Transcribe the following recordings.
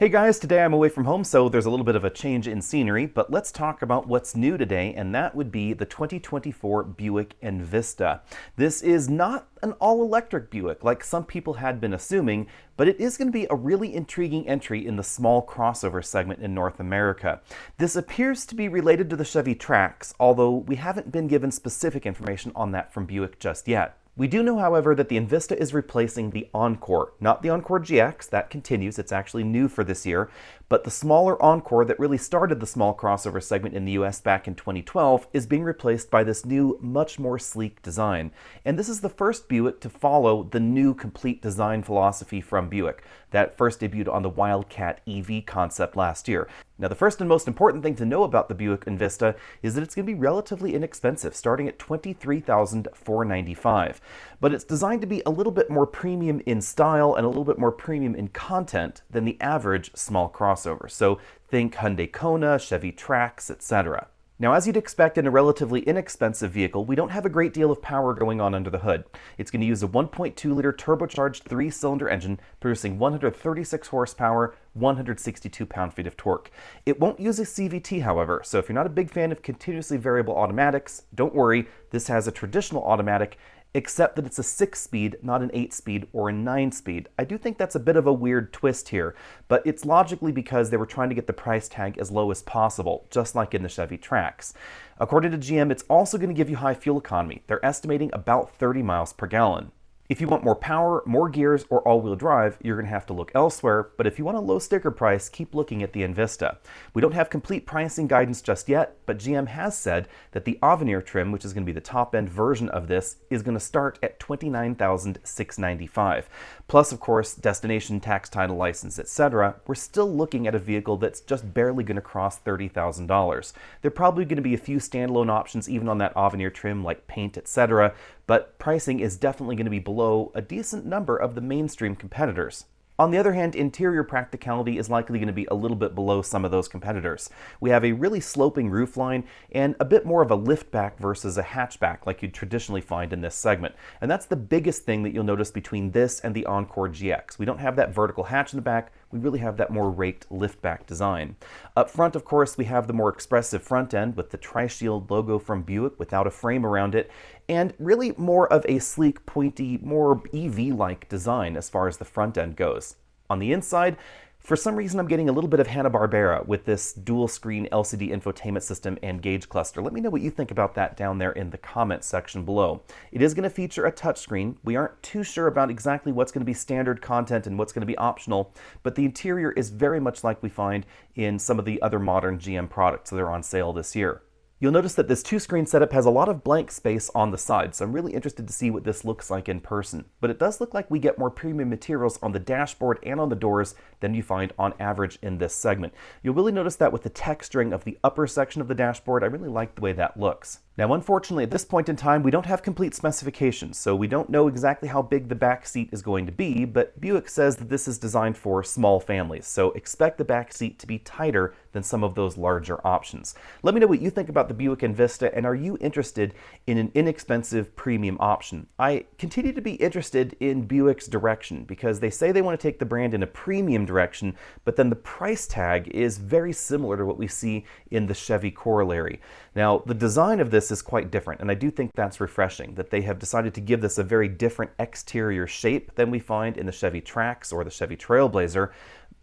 Hey guys, today I'm away from home, so there's a little bit of a change in scenery, but let's talk about what's new today, and that would be the 2024 Buick Envista. This is not an all-electric Buick like some people had been assuming, but it is going to be a really intriguing entry in the small crossover segment in North America. This appears to be related to the Chevy Trax, although we haven't been given specific information on that from Buick just yet. We do know, however, that the Envista is replacing the Encore, not the Encore GX, that continues, it's actually new for this year, but the smaller Encore that really started the small crossover segment in the US back in 2012 is being replaced by this new, much more sleek design. And this is the first Buick to follow the new complete design philosophy from Buick that first debuted on the Wildcat EV concept last year. Now, the first and most important thing to know about the Buick Envista is that it's going to be relatively inexpensive, starting at $23,495. But it's designed to be a little bit more premium in style and a little bit more premium in content than the average small crossover. So think Hyundai Kona, Chevy Trax, etc. Now, as you'd expect in a relatively inexpensive vehicle, we don't have a great deal of power going on under the hood. It's going to use a 1.2-liter turbocharged 3-cylinder engine producing 136 horsepower, 162 pound-feet of torque. It won't use a CVT, however, so if you're not a big fan of continuously variable automatics, don't worry, this has a traditional automatic, except that it's a 6-speed, not an 8-speed or a 9-speed. I do think that's a bit of a weird twist here, but it's logically because they were trying to get the price tag as low as possible, just like in the Chevy Trax. According to GM, it's also going to give you high fuel economy. They're estimating about 30 miles per gallon. If you want more power, more gears, or all-wheel drive, you're going to have to look elsewhere, but if you want a low sticker price, keep looking at the Envista. We don't have complete pricing guidance just yet, but GM has said that the Avenir trim, which is going to be the top-end version of this, is going to start at $29,695. Plus, of course, destination, tax, title, license, etc. We're still looking at a vehicle that's just barely going to cross $30,000. There are probably going to be a few standalone options even on that Avenir trim, like paint, etc., but pricing is definitely going to be below a decent number of the mainstream competitors. On the other hand, interior practicality is likely going to be a little bit below some of those competitors. We have a really sloping roofline and a bit more of a liftback versus a hatchback like you'd traditionally find in this segment. And that's the biggest thing that you'll notice between this and the Encore GX. We don't have that vertical hatch in the back, we really have that more raked liftback design. Up front, of course, we have the more expressive front end with the Tri-Shield logo from Buick without a frame around it, and really more of a sleek, pointy, more EV-like design as far as the front end goes. On the inside, for some reason I'm getting a little bit of Hanna-Barbera with this dual-screen LCD infotainment system and gauge cluster. Let me know what you think about that down there in the comments section below. It is going to feature a touchscreen. We aren't too sure about exactly what's going to be standard content and what's going to be optional, but the interior is very much like we find in some of the other modern GM products that are on sale this year. You'll notice that this two-screen setup has a lot of blank space on the side, so I'm really interested to see what this looks like in person. But it does look like we get more premium materials on the dashboard and on the doors than you find on average in this segment. You'll really notice that with the texturing of the upper section of the dashboard. I really like the way that looks. Now, unfortunately, at this point in time, we don't have complete specifications, so we don't know exactly how big the back seat is going to be, but Buick says that this is designed for small families, so expect the back seat to be tighter than some of those larger options. Let me know what you think about the Buick Envista, and are you interested in an inexpensive premium option? I continue to be interested in Buick's direction, because they say they want to take the brand in a premium direction, but then the price tag is very similar to what we see in the Chevy Corollary. Now, the design of this is quite different, and I do think that's refreshing, that they have decided to give this a very different exterior shape than we find in the Chevy Trax or the Chevy Trailblazer.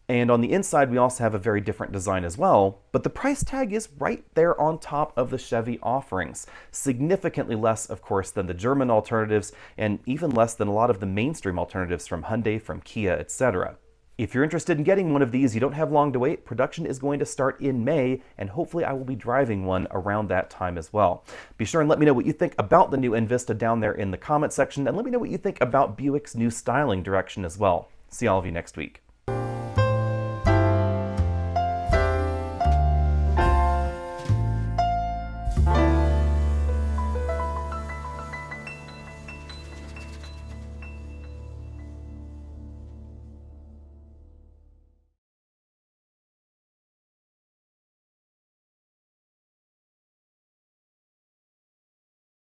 And on the inside, we also have a very different design as well, but the price tag is right there on top of the Chevy offerings. Significantly less, of course, than the German alternatives, and even less than a lot of the mainstream alternatives from Hyundai, from Kia, etc. If you're interested in getting one of these, you don't have long to wait. Production is going to start in May, and hopefully I will be driving one around that time as well. Be sure and let me know what you think about the new Envista down there in the comment section, and let me know what you think about Buick's new styling direction as well. See all of you next week.